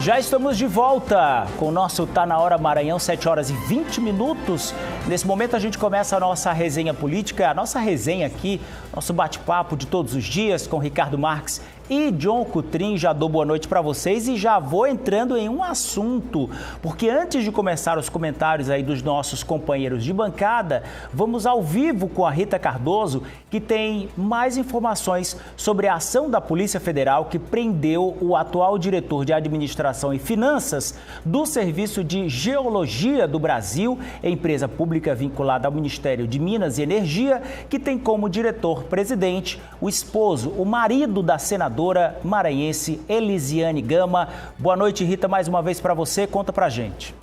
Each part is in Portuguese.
Já estamos de volta com o nosso Tá na Hora Maranhão, 7 horas e 20 minutos. Nesse momento a gente começa a nossa resenha política, a nossa resenha aqui, nosso bate-papo de todos os dias com Ricardo Marques e John Coutrin. Já dou boa noite para vocês e já vou entrando em um assunto, porque antes de começar os comentários aí dos nossos companheiros de bancada, vamos ao vivo com a Rita Cardoso, que tem mais informações sobre a ação da Polícia Federal que prendeu o atual diretor de Administração e Finanças do Serviço de Geologia do Brasil, empresa pública vinculada ao Ministério de Minas e Energia, que tem como diretor-presidente o esposo, o marido da senadora maranhense Elisiane Gama. Boa noite, Rita, mais uma vez para você. Conta pra gente.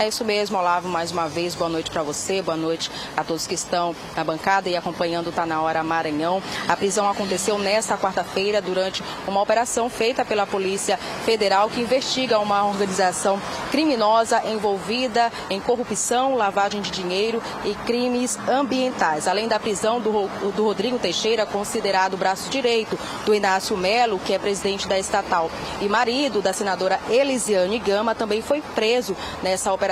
É isso mesmo, Olavo, mais uma vez, boa noite para você, boa noite a todos que estão na bancada e acompanhando Tá na Hora Maranhão. A prisão aconteceu nesta quarta-feira durante uma operação feita pela Polícia Federal que investiga uma organização criminosa envolvida em corrupção, lavagem de dinheiro e crimes ambientais. Além da prisão do Rodrigo Teixeira, considerado o braço direito do Inácio Melo, que é presidente da estatal e marido da senadora Elisiane Gama, também foi preso nessa operação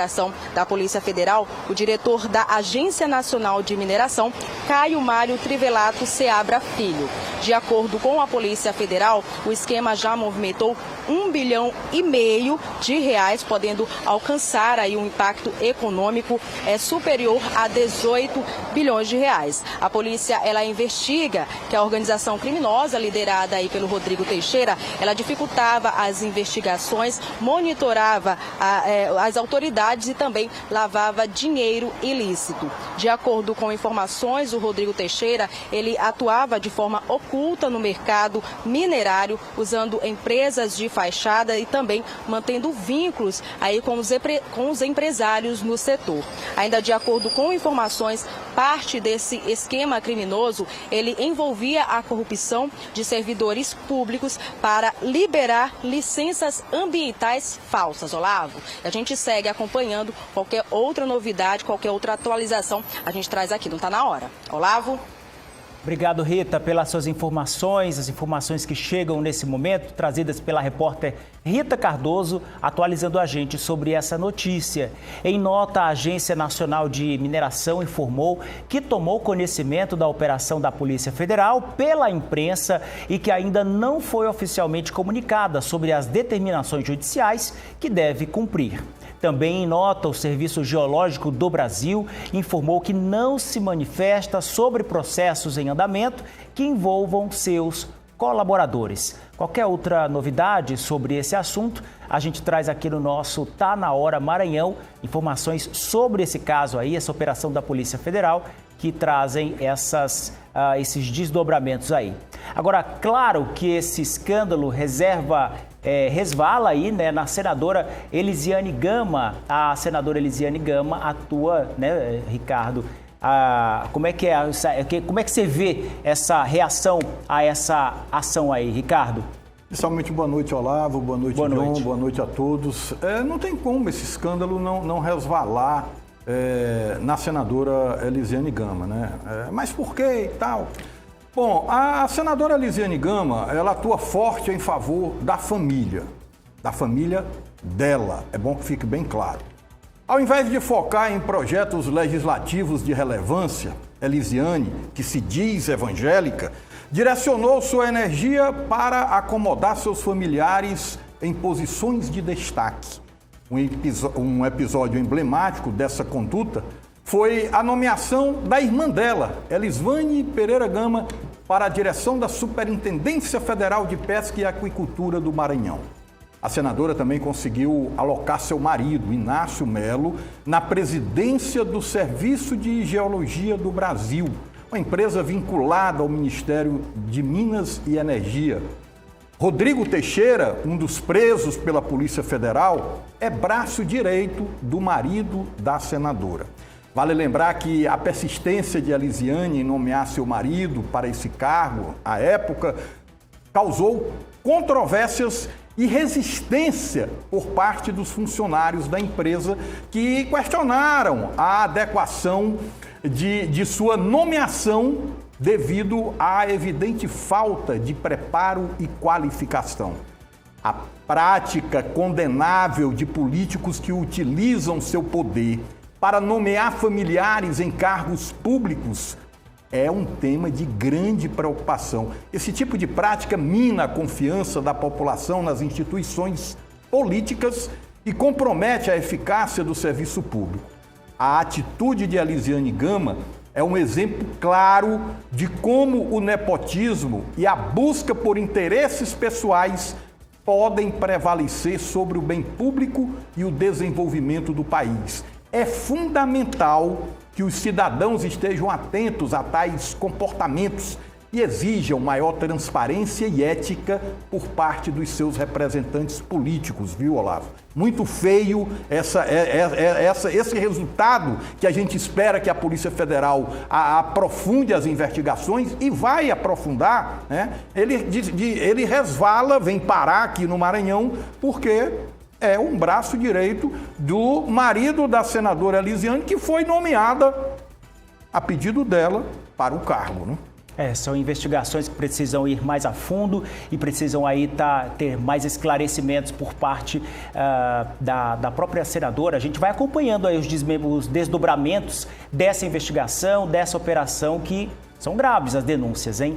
da Polícia Federal o diretor da Agência Nacional de Mineração, Caio Mário Trivelato Seabra Filho. De acordo com a Polícia Federal, o esquema já movimentou R$1,5 bilhão, podendo alcançar aí um impacto econômico superior a 18 bilhões de reais. A polícia, ela investiga que a organização criminosa liderada aí pelo Rodrigo Teixeira, ela dificultava as investigações, monitorava as autoridades e também lavava dinheiro ilícito. De acordo com informações, o Rodrigo Teixeira, ele atuava de forma oculta no mercado minerário, usando empresas de fachada e também mantendo vínculos aí com os empresários no setor. Ainda de acordo com informações, parte desse esquema criminoso, ele envolvia a corrupção de servidores públicos para liberar licenças ambientais falsas. Olavo, a gente segue acompanhando qualquer outra novidade, qualquer outra atualização, a gente traz aqui no Tá na Hora. Olavo? Obrigado, Rita, pelas suas informações, as informações que chegam nesse momento, trazidas pela repórter Rita Cardoso, atualizando a gente sobre essa notícia. Em nota, a Agência Nacional de Mineração informou que tomou conhecimento da operação da Polícia Federal pela imprensa e que ainda não foi oficialmente comunicada sobre as determinações judiciais que deve cumprir. Também em nota, o Serviço Geológico do Brasil informou que não se manifesta sobre processos em andamento que envolvam seus colaboradores. Qualquer outra novidade sobre esse assunto, a gente traz aqui no nosso Tá na Hora Maranhão, informações sobre esse caso aí, essa operação da Polícia Federal, que trazem esses desdobramentos aí. Agora, claro que esse escândalo resvala aí, né, na senadora Elisiane Gama. A senadora Elisiane Gama atua, né, Ricardo? Como é que você vê essa reação a essa ação aí, Ricardo? Inicialmente, boa noite, Olavo, boa noite, John, boa noite a todos. Não tem como esse escândalo não resvalar na senadora Elisiane Gama, né? Mas por que e tal? Bom, a senadora Elisiane Gama, ela atua forte em favor da família dela, é bom que fique bem claro. Ao invés de focar em projetos legislativos de relevância, Elisiane, que se diz evangélica, direcionou sua energia para acomodar seus familiares em posições de destaque. Um episódio emblemático dessa conduta foi a nomeação da irmã dela, Elisvane Pereira Gama, para a direção da Superintendência Federal de Pesca e Aquicultura do Maranhão. A senadora também conseguiu alocar seu marido, Inácio Melo, na presidência do Serviço de Geologia do Brasil, uma empresa vinculada ao Ministério de Minas e Energia. Rodrigo Teixeira, um dos presos pela Polícia Federal, é braço direito do marido da senadora. Vale lembrar que a persistência de Elisiane em nomear seu marido para esse cargo, à época, causou controvérsias e resistência por parte dos funcionários da empresa que questionaram a adequação de sua nomeação devido à evidente falta de preparo e qualificação. A prática condenável de políticos que utilizam seu poder para nomear familiares em cargos públicos é um tema de grande preocupação. Esse tipo de prática mina a confiança da população nas instituições políticas e compromete a eficácia do serviço público. A atitude de Elisiane Gama é um exemplo claro de como o nepotismo e a busca por interesses pessoais podem prevalecer sobre o bem público e o desenvolvimento do país. É fundamental que os cidadãos estejam atentos a tais comportamentos e exijam maior transparência e ética por parte dos seus representantes políticos, viu, Olavo? Muito feio esse resultado que a gente espera que a Polícia Federal aprofunde as investigações e vai aprofundar, né? Ele resvala, vem parar aqui no Maranhão, porque é um braço direito do marido da senadora Elisiane, que foi nomeada a pedido dela para o cargo, né? São investigações que precisam ir mais a fundo e precisam aí ter mais esclarecimentos por parte da própria senadora. A gente vai acompanhando aí os desdobramentos dessa investigação, dessa operação, que são graves as denúncias, hein?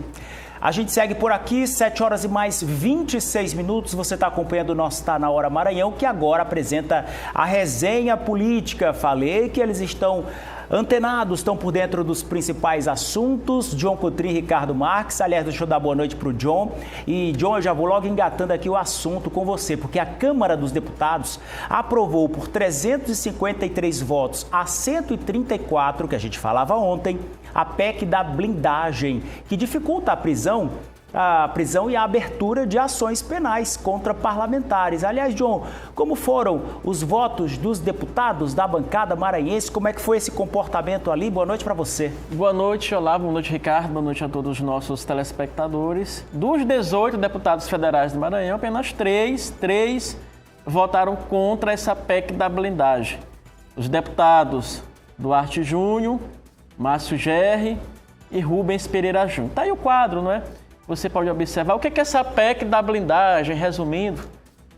A gente segue por aqui, 7 horas e mais 26 minutos. Você está acompanhando o nosso Tá Na Hora Maranhão, que agora apresenta a resenha política. Falei que eles estão antenados, estão por dentro dos principais assuntos. John Coutrin e Ricardo Marques. Aliás, deixa eu dar boa noite para o John. E, John, eu já vou logo engatando aqui o assunto com você, porque a Câmara dos Deputados aprovou por 353 votos a 134, que a gente falava ontem, a PEC da blindagem, que dificulta a prisão e a abertura de ações penais contra parlamentares. Aliás, John, como foram os votos dos deputados da bancada maranhense? Como é que foi esse comportamento ali? Boa noite para você. Boa noite, Olavo. Boa noite, Ricardo. Boa noite a todos os nossos telespectadores. Dos 18 deputados federais do Maranhão, apenas três votaram contra essa PEC da blindagem. Os deputados Duarte Júnior, Márcio Gerri e Rubens Pereira Júnior. Está aí o quadro, não é? Você pode observar o que é essa PEC da blindagem, resumindo,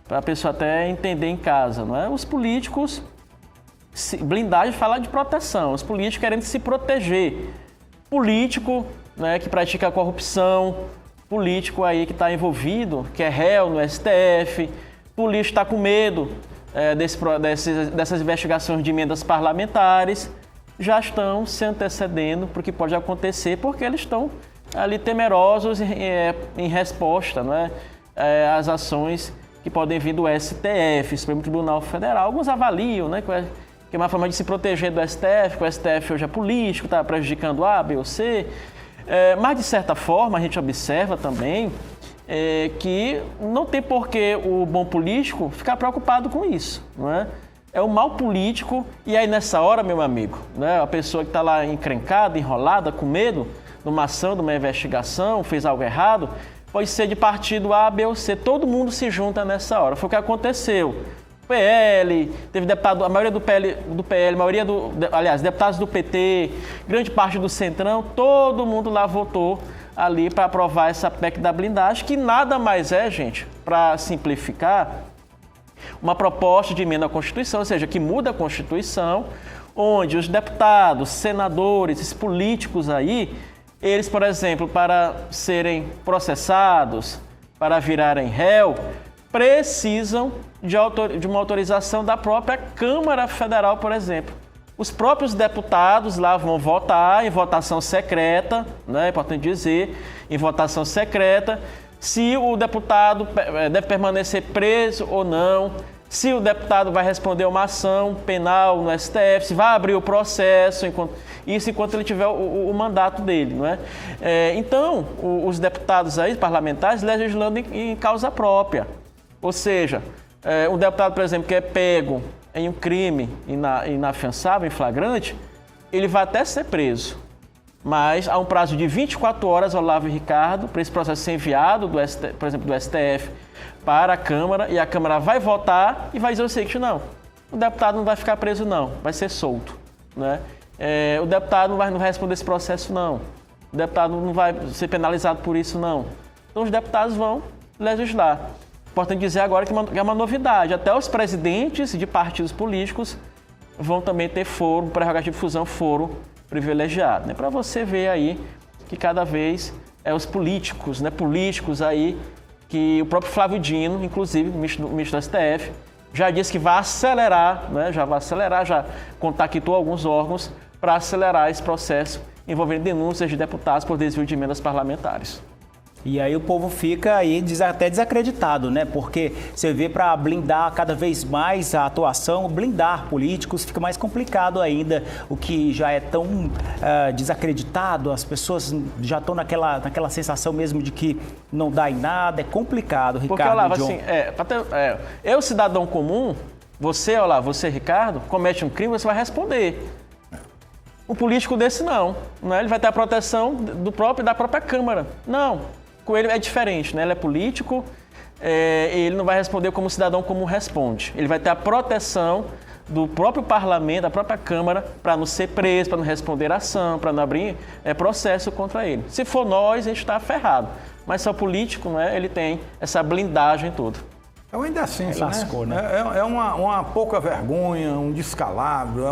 para a pessoa até entender em casa, não é? Os políticos, blindagem fala de proteção, os políticos querendo se proteger. Político, né, que pratica corrupção, político aí que está envolvido, que é réu no STF, político está com medo dessas investigações de emendas parlamentares, já estão se antecedendo para o que pode acontecer, porque eles estão ali temerosos em resposta, não é, às ações que podem vir do STF, Supremo Tribunal Federal. Alguns avaliam, né, que é uma forma de se proteger do STF, que o STF hoje é político, está prejudicando A, B ou C. Mas, de certa forma, a gente observa também que não tem por que o bom político ficar preocupado com isso, não é? É o mal político, e aí nessa hora, meu amigo, né, a pessoa que está lá encrencada, enrolada, com medo de uma ação, de uma investigação, fez algo errado, pode ser de partido A, B ou C. Todo mundo se junta nessa hora. Foi o que aconteceu. PL, teve deputado, a maioria do PL, aliás, deputados do PT, grande parte do Centrão, todo mundo lá votou ali para aprovar essa PEC da blindagem, que nada mais é, gente, para simplificar, uma proposta de emenda à Constituição, ou seja, que muda a Constituição, onde os deputados, senadores, esses políticos aí, eles, por exemplo, para serem processados, para virarem réu, precisam de uma autorização da própria Câmara Federal, por exemplo. Os próprios deputados lá vão votar em votação secreta, né, é importante dizer, em votação secreta, se o deputado deve permanecer preso ou não, se o deputado vai responder uma ação penal no STF, se vai abrir o processo, enquanto ele tiver o mandato dele, não é? Então, os deputados aí, parlamentares, legislando em causa própria. Ou seja, um deputado, por exemplo, que é pego em um crime inafiançável, em flagrante, ele vai até ser preso. Mas há um prazo de 24 horas, Olavo e Ricardo, para esse processo ser enviado, por exemplo, do STF para a Câmara, e a Câmara vai votar e vai dizer o seguinte: não, o deputado não vai ficar preso não, vai ser solto, né? O deputado não vai responder esse processo não. O deputado não vai ser penalizado por isso, não. Então, os deputados vão legislar. Importante dizer agora que é uma novidade. Até os presidentes de partidos políticos vão também ter foro, prerrogativa de fusão, foro privilegiado. Né? Para você ver aí que cada vez os políticos, né? Políticos aí, que o próprio Flávio Dino, inclusive, o ministro do STF, já disse que vai acelerar, né? Já contactou alguns órgãos para acelerar esse processo envolvendo denúncias de deputados por desvio de emendas parlamentares. E aí o povo fica aí até desacreditado, né? Porque você vê, para blindar cada vez mais a atuação, blindar políticos, fica mais complicado ainda. O que já é tão desacreditado, as pessoas já estão naquela sensação mesmo de que não dá em nada, é complicado, Ricardo. Porque, Olavo, John. assim, eu, cidadão comum, você, Ricardo, comete um crime, você vai responder. O político desse não, né? Ele vai ter a proteção da própria Câmara. Não. Com ele é diferente, né? Ele é político, ele não vai responder como o cidadão comum responde. Ele vai ter a proteção do próprio parlamento, da própria Câmara, para não ser preso, para não responder ação, para não abrir processo contra ele. Se for nós, a gente está ferrado. Mas se é o político, né, ele tem essa blindagem toda. É uma indecência, lascou, né? É uma pouca vergonha, um descalabro,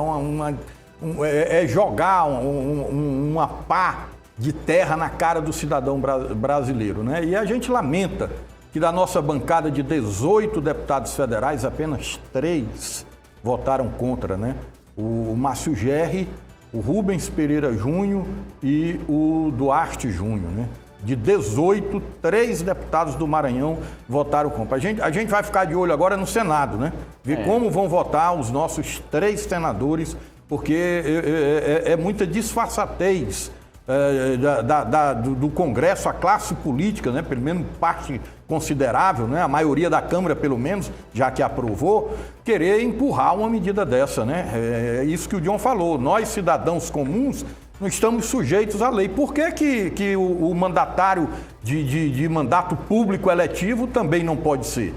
é jogar uma pá de terra na cara do cidadão brasileiro, né? E a gente lamenta que da nossa bancada de 18 deputados federais, apenas 3 votaram contra, né? O Márcio Gerri, o Rubens Pereira Júnior e o Duarte Júnior, né? De 18, 3 deputados do Maranhão votaram contra. A gente vai ficar de olho agora no Senado, né? Ver como vão votar os nossos 3 senadores, porque é muita disfarçatez do Congresso, a classe política, né, pelo menos parte considerável, né, a maioria da Câmara, pelo menos, já que aprovou, querer empurrar uma medida dessa, né? É isso que o John falou. Nós, cidadãos comuns, não estamos sujeitos à lei. Por que o mandatário de mandato público eletivo também não pode ser?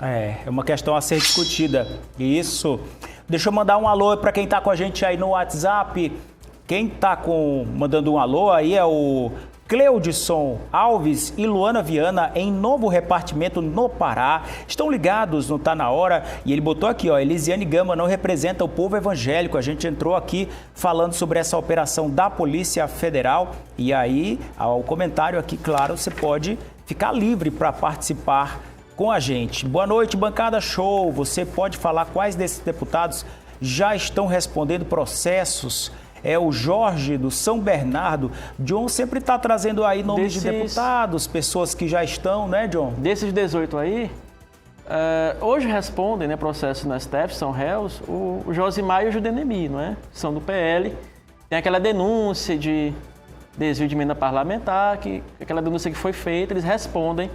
É uma questão a ser discutida. Isso. Deixa eu mandar um alô para quem está com a gente aí no WhatsApp. Quem está mandando um alô aí é o Cleudson Alves e Luana Viana, em Novo Repartimento, no Pará. Estão ligados, não está na hora. E ele botou aqui, ó, Elisiane Gama não representa o povo evangélico. A gente entrou aqui falando sobre essa operação da Polícia Federal. E aí, o comentário aqui, claro, você pode ficar livre para participar com a gente. Boa noite, bancada show. Você pode falar quais desses deputados já estão respondendo processos? É o Jorge do São Bernardo. John sempre está trazendo aí nomes de deputados, pessoas que já estão, né, John? Desses 18 aí, hoje respondem, né, processo no STF, são réus, o Josimar e o Judenemi, não é? São do PL. Tem aquela denúncia de desvio de emenda parlamentar, aquela denúncia que foi feita, eles respondem.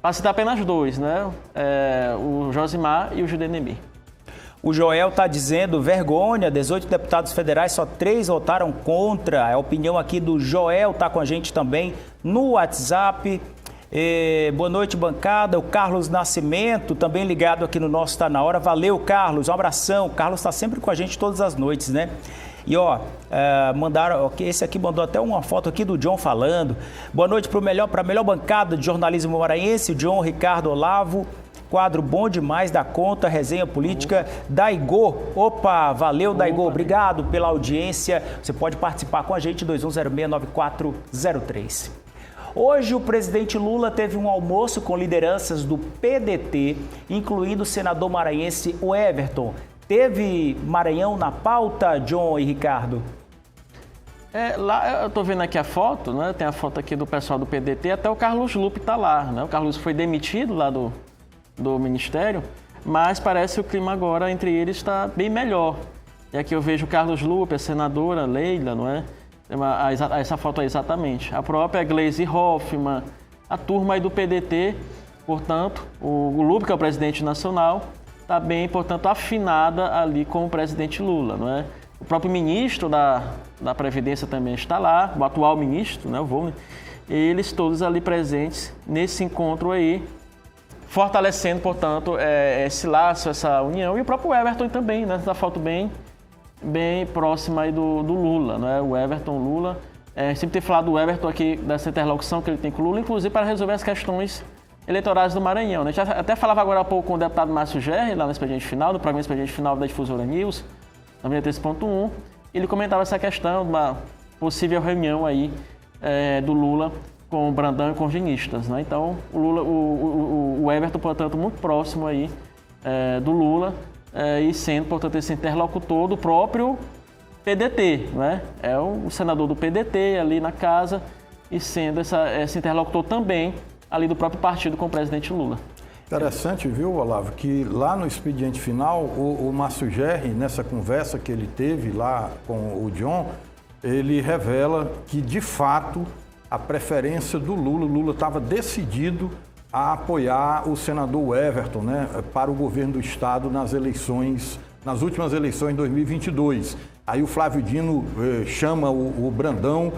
Para citar apenas 2, né? O Josimar e o Judenemi. O Joel está dizendo, vergonha, 18 deputados federais, só 3 votaram contra. A opinião aqui do Joel está com a gente também no WhatsApp. Boa noite, bancada. O Carlos Nascimento, também ligado aqui no nosso Tá Na Hora. Valeu, Carlos. Um abração. O Carlos está sempre com a gente todas as noites, né? E ó, esse aqui mandou até uma foto aqui do John falando. Boa noite para a melhor bancada de jornalismo maranhense, o John Ricardo Olavo. Quadro bom demais da conta, resenha política, Daigô. Opa, valeu, Daigô, obrigado pela audiência. Você pode participar com a gente, 2106-9403. Hoje o presidente Lula teve um almoço com lideranças do PDT, incluindo o senador maranhense o Everton. Teve Maranhão na pauta, John e Ricardo? Lá eu estou vendo aqui a foto, né? Tem a foto aqui do pessoal do PDT, até o Carlos Lupe está lá, né? O Carlos foi demitido lá do Ministério, mas parece que o clima agora entre eles está bem melhor. E aqui eu vejo o Carlos Lupe, a senadora Leila, não é? Essa foto aí exatamente. A própria Gleisi Hoffmann, a turma aí do PDT, portanto, o Lupe, que é o presidente nacional, está bem, portanto, afinada ali com o presidente Lula, não é? O próprio ministro da Previdência também está lá, o atual ministro, né, o Volney, eles todos ali presentes nesse encontro aí, fortalecendo, portanto, esse laço, essa união. E o próprio Everton também, né? Essa foto bem próxima aí do Lula, né? O Everton Lula sempre tem falado do Everton aqui, dessa interlocução que ele tem com o Lula, inclusive para resolver as questões eleitorais do Maranhão. A gente até falava agora há pouco com o deputado Márcio Gerri, lá no Expediente Final, no programa Expediente Final da Difusora News, na 93.1, ele comentava essa questão de uma possível reunião aí do Lula com o Brandão e com os dinistas, né? Então, o Everton, portanto, muito próximo aí do Lula e sendo, portanto, esse interlocutor do próprio PDT, né? É o senador do PDT ali na casa e sendo esse interlocutor também ali do próprio partido com o presidente Lula. Interessante, viu, Olavo, que lá no Expediente Final, o Márcio Gerri, nessa conversa que ele teve lá com o John, ele revela que, de fato, a preferência do Lula estava decidido a apoiar o senador Everton, né, para o governo do Estado nas últimas eleições de 2022. Aí o Flávio Dino chama o Brandão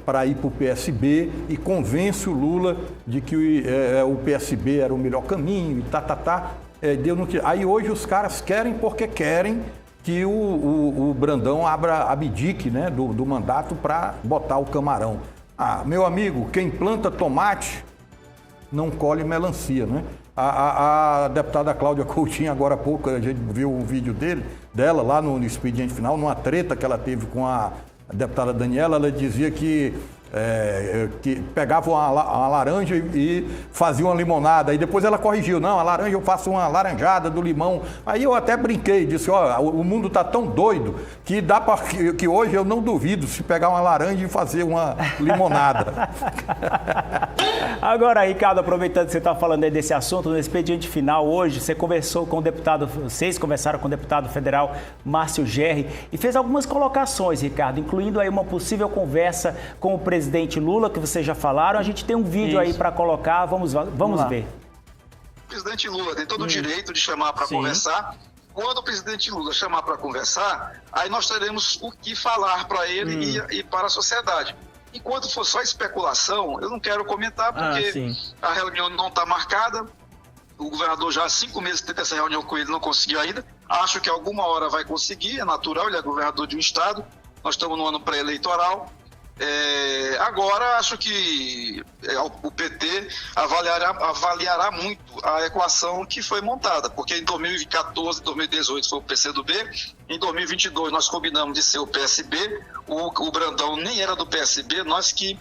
para ir para o PSB e convence o Lula de que o PSB era o melhor caminho e Aí hoje os caras querem porque querem que o Brandão abdique, né, do mandato para botar o camarão. Meu amigo, quem planta tomate não colhe melancia, né? A deputada Cláudia Coutinho, agora há pouco, a gente viu um vídeo dela lá no Expediente Final, numa treta que ela teve com a deputada Daniela. Ela dizia que pegava uma laranja e fazia uma limonada. Aí depois ela corrigiu, não, a laranja eu faço uma laranjada do limão. Aí eu até brinquei, disse, o mundo está tão doido que hoje eu não duvido se pegar uma laranja e fazer uma limonada. Agora, Ricardo, aproveitando que você está falando aí desse assunto, no Expediente Final hoje, vocês conversaram com o deputado federal Márcio Gerri e fez algumas colocações, Ricardo, incluindo aí uma possível conversa com o presidente Lula, que vocês já falaram. A gente tem um vídeo aí para colocar, vamos ver. O presidente Lula tem todo o direito de chamar para conversar. Quando o presidente Lula chamar para conversar, aí nós teremos o que falar para ele e para a sociedade. Enquanto for só especulação, eu não quero comentar, porque a reunião não está marcada. O governador já há 5 meses tenta essa reunião com ele, não conseguiu ainda. Acho que alguma hora vai conseguir, é natural, ele é governador de um estado. Nós estamos no ano pré-eleitoral. Agora, acho que o PT avaliará muito a equação que foi montada, porque em 2014, 2018 foi o PCdoB, em 2022 nós combinamos de ser o PSB, o Brandão nem era do PSB, nós que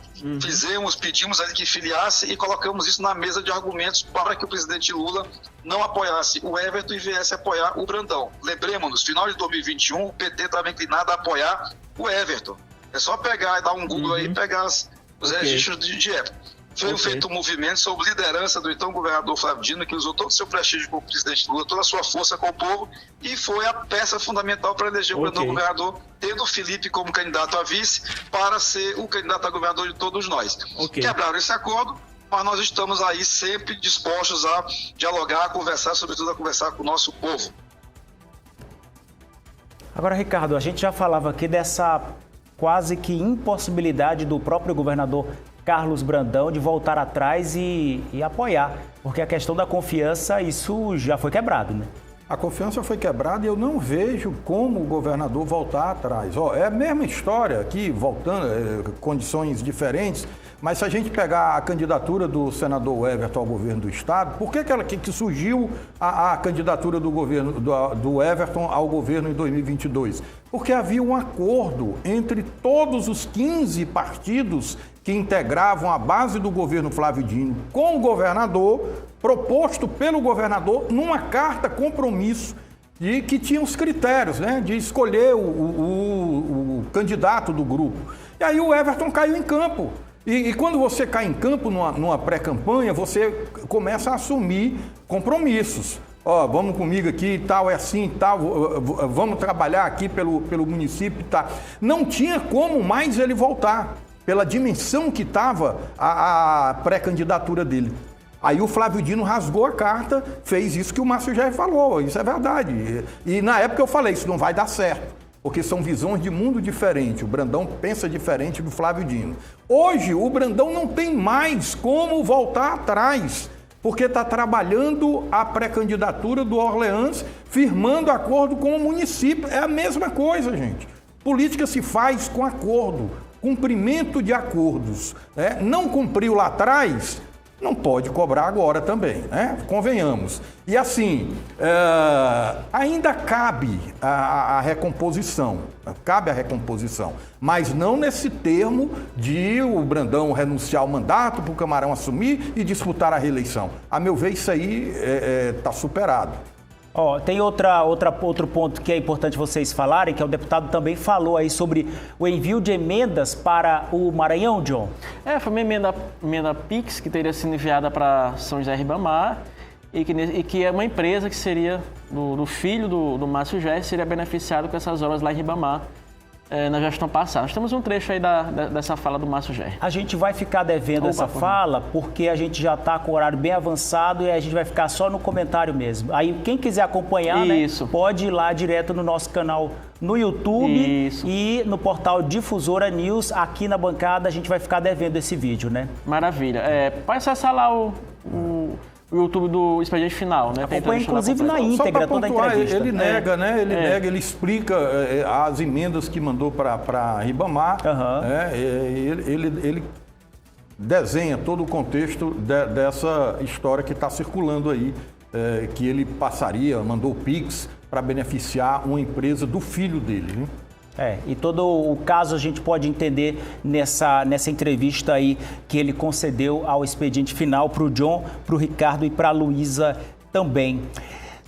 pedimos a ele que filiasse e colocamos isso na mesa de argumentos para que o presidente Lula não apoiasse o Everton e viesse apoiar o Brandão. Lembremos-nos, no final de 2021, o PT estava inclinado a apoiar o Everton. É só pegar e dar um Google aí e pegar os registros de época. Foi feito um movimento sob liderança do então governador Flávio Dino, que usou todo o seu prestígio como presidente Lula, toda a sua força com o povo, e foi a peça fundamental para eleger o novo governador, tendo o Felipe como candidato a vice, para ser o candidato a governador de todos nós. Quebraram esse acordo, mas nós estamos aí sempre dispostos a dialogar, a conversar, sobretudo a conversar com o nosso povo. Agora, Ricardo, a gente já falava aqui dessa quase que impossibilidade do próprio governador Carlos Brandão de voltar atrás e apoiar, porque a questão da confiança, isso já foi quebrado, né? A confiança foi quebrada e eu não vejo como o governador voltar atrás. É a mesma história aqui, voltando, condições diferentes, mas se a gente pegar a candidatura do senador Everton ao governo do Estado, por que surgiu a candidatura do Everton ao governo em 2022? Porque havia um acordo entre todos os 15 partidos que integravam a base do governo Flávio Dino com o governador, proposto pelo governador numa carta compromisso e que tinha os critérios, né, de escolher o candidato do grupo. E aí o Everton caiu em campo. E quando você cai em campo numa pré-campanha, você começa a assumir compromissos. Vamos comigo aqui, tal, é assim, tal, vamos trabalhar aqui pelo município, tá. Não tinha como mais ele voltar, pela dimensão que estava a pré-candidatura dele. Aí o Flávio Dino rasgou a carta, fez isso que o Márcio Gerri falou, isso é verdade. E na época eu falei, isso não vai dar certo, porque são visões de mundo diferentes. O Brandão pensa diferente do Flávio Dino. Hoje, o Brandão não tem mais como voltar atrás, porque está trabalhando a pré-candidatura do Orleans, firmando acordo com o município. É a mesma coisa, gente. Política se faz com acordo. cumprimento de acordos, né? Não cumpriu lá atrás, não pode cobrar agora também, né? Convenhamos. E assim, ainda cabe a recomposição, mas não nesse termo de o Brandão renunciar ao mandato para o Camarão assumir e disputar a reeleição. A meu ver, isso aí está superado. Tem outro ponto que é importante vocês falarem, que é o deputado também falou aí sobre o envio de emendas para o Maranhão, John. Foi uma emenda PIX que teria sido enviada para São José Ribamar e que é uma empresa que seria do filho do Márcio Gerri, seria beneficiado com essas obras lá em Ribamar. Na gestão passada. Nós temos um trecho aí dessa fala do Márcio Gerri. A gente vai ficar devendo essa fala porque a gente já está com o horário bem avançado e a gente vai ficar só no comentário mesmo. Aí quem quiser acompanhar, né, pode ir lá direto no nosso canal no YouTube e no portal Difusora News. Aqui na bancada a gente vai ficar devendo esse vídeo, né? Maravilha. Pode acessar lá o YouTube do Expediente Final, né? Acompanha inclusive na íntegra toda a entrevista. Ele nega, né? Ele nega, ele explica as emendas que mandou para Ribamar. Ele desenha todo o contexto dessa história que está circulando aí, que ele mandou o Pix para beneficiar uma empresa do filho dele, né? E todo o caso a gente pode entender nessa entrevista aí que ele concedeu ao Expediente Final para o John, para o Ricardo e para a Luísa também.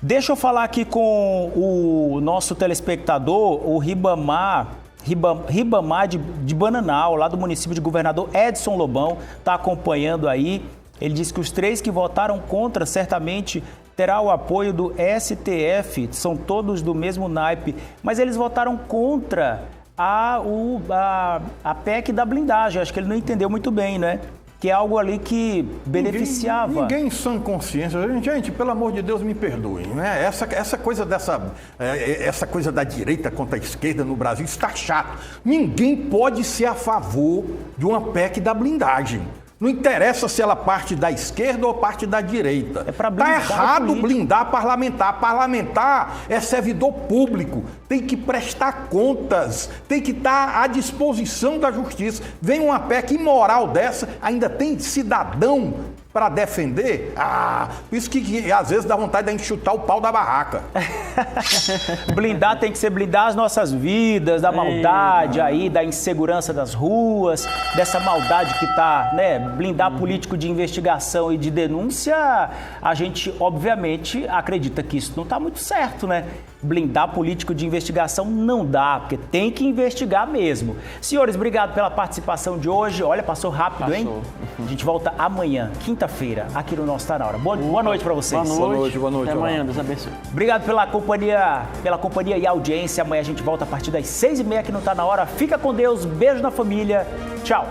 Deixa eu falar aqui com o nosso telespectador, o Ribamar de Bananal, lá do município de Governador Edson Lobão, está acompanhando aí. Ele diz que os 3 que votaram contra certamente terá o apoio do STF, são todos do mesmo naipe, mas eles votaram contra a PEC da blindagem. Acho que ele não entendeu muito bem, né? Que é algo ali que beneficiava. Ninguém em sã consciência. Gente, pelo amor de Deus, me perdoem, né? Essa coisa da direita contra a esquerda no Brasil está chato. Ninguém pode ser a favor de uma PEC da blindagem. Não interessa se ela parte da esquerda ou parte da direita. Está errado blindar parlamentar. Parlamentar é servidor público, tem que prestar contas, tem que estar à disposição da justiça. Vem uma PEC imoral dessa, ainda tem cidadão para defender? Por isso que às vezes dá vontade de a gente chutar o pau da barraca. Blindar tem que ser blindar as nossas vidas, da maldade aí, da insegurança das ruas, dessa maldade que tá, né? Blindar político de investigação e de denúncia, a gente obviamente acredita que isso não tá muito certo, né? Blindar político de investigação não dá, porque tem que investigar mesmo. Senhores, obrigado pela participação de hoje. Olha, passou rápido, hein? A gente volta amanhã, quinta-feira, aqui no nosso Tá Na Hora. Boa noite para vocês. Boa noite. Até amanhã, Deus abençoe. Obrigado pela companhia e audiência. Amanhã a gente volta a partir das 6h30 aqui no Tá Na Hora. Fica com Deus, beijo na família. Tchau.